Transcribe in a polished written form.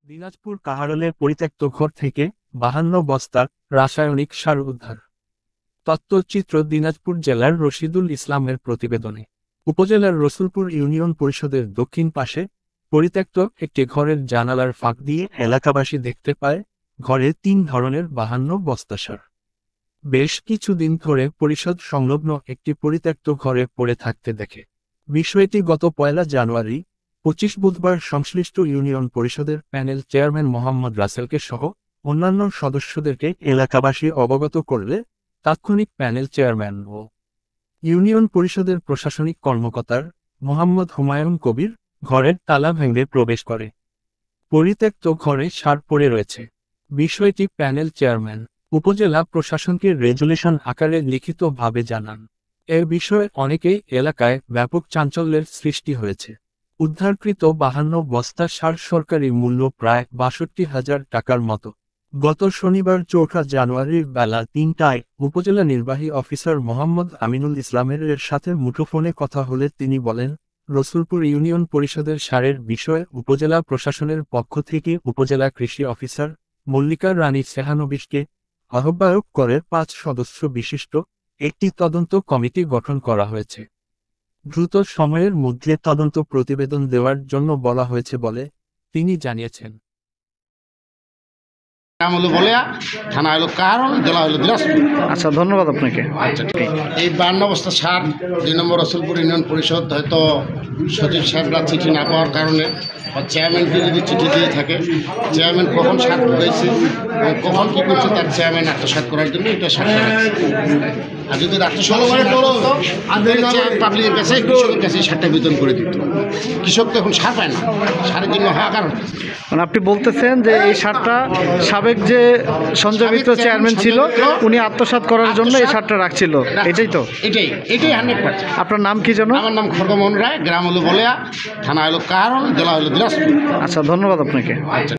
দিনাজপুর কাহারোলের পরিত্যক্ত ঘর থেকে 52 বস্তা রাসায়নিক সার উদ্ধার। তথ্যচিত্র দিনাজপুর জেলার রশিদুল ইসলামের প্রতিবেদনে। উপজেলার রসুলপুর ইউনিয়ন পরিষদের দক্ষিণ পাশে পরিত্যক্ত একটি ঘরের জানালার ফাঁক দিয়ে এলাকাবাসী দেখতে পায় ঘরে 3 ধরনের 52 বস্তা সার বেশ কিছুদিন ধরে পরিষদ সংলগ্ন একটি পরিত্যক্ত ঘরে পড়ে থাকতে দেখে। বিষয়টি গত 1 জানুয়ারি 25 বুধবার সংশ্লিষ্ট ইউনিয়ন পরিষদের প্যানেল চেয়ারম্যান মোহাম্মদ রাসেলকে সহ অন্যান্য সদস্যদেরকে এলাকাবাসী অবগত করলে তাৎক্ষণিক প্যানেল চেয়ারম্যান ও ইউনিয়ন পরিষদের প্রশাসনিক কর্মকর্তার মোহাম্মদ হুমায়ুন কবির ঘরের তালা ভেঙে প্রবেশ করে। পরিত্যক্ত ঘরে সার পড়ে রয়েছে। বিষয়টি প্যানেল চেয়ারম্যান উপজেলা প্রশাসনকে রেজুলেশন আকারে লিখিতভাবে জানান। এ বিষয়ে অনেকেই এলাকায় ব্যাপক চাঞ্চল্যের সৃষ্টি হয়েছে। উদ্ধারকৃত 52 বস্তা সার সরকারি মূল্য প্রায় 62,000 টাকার মতো। গত শনিবার 4 জানুয়ারির বেলা 3টায় উপজেলা নির্বাহী অফিসার মোহাম্মদ আমিনুল ইসলামের সাথে মুঠোফোনে কথা হলে তিনি বলেন, রসুলপুর ইউনিয়ন পরিষদের সারের বিষয়ে উপজেলা প্রশাসনের পক্ষ থেকে উপজেলা কৃষি অফিসার মল্লিকা রানী সেহানবিশকে আহ্বায়ক করে 5 সদস্য বিশিষ্ট একটি তদন্ত কমিটি গঠন করা হয়েছে। দ্রুত সময়ের মধ্যে তদন্ত প্রতিবেদন দেওয়ার জন্য বলা হয়েছে বলে তিনি জানিয়েছেন। নাম হলো বলেয়া, থানা হলো কাহারোল, জেলা হলো দিনাজপুর। আচ্ছা, ধন্যবাদ আপনাকে। আচ্ছা, ঠিক। এই 52 বস্তা সার 2 নম্বর রসুলপুর ইউনিয়ন পরিষদ হয়তো সচিব সাহেবরা চিঠি না পাওয়ার কারণে বা চেয়ারম্যানকে যদি চিঠি দিয়ে থাকে, চেয়ারম্যান কখন সার ঢুকাইছে এবং কখন কী করছে তার চেয়ারম্যান আত্মসাৎ করার জন্য এটা সারটা রাখছে। আর যদি আত্মসাৎ পাবলিকের কাছে কৃষকের কাছে সারটা বিতরণ করে দিত। কৃষক তো এখন সার পায় না, সারের জন্য হাহাকার হচ্ছে। মানে আপনি বলতেছেন যে এই সারটা সাবেক যে সঞ্জয় মিত্র চেয়ারম্যান ছিল উনি আত্মসাৎ করার জন্য এই সারটা রাখছিল, এটাই তো? এটাই 100%। আপনার নাম কি যেন? আমার নাম খড়গমোহন রায়, গ্রাম হলো বলেয়া, থানা হলো কাহারোল, জেলা হলো দিনাজপুর। আচ্ছা, ধন্যবাদ আপনাকে। আচ্ছা।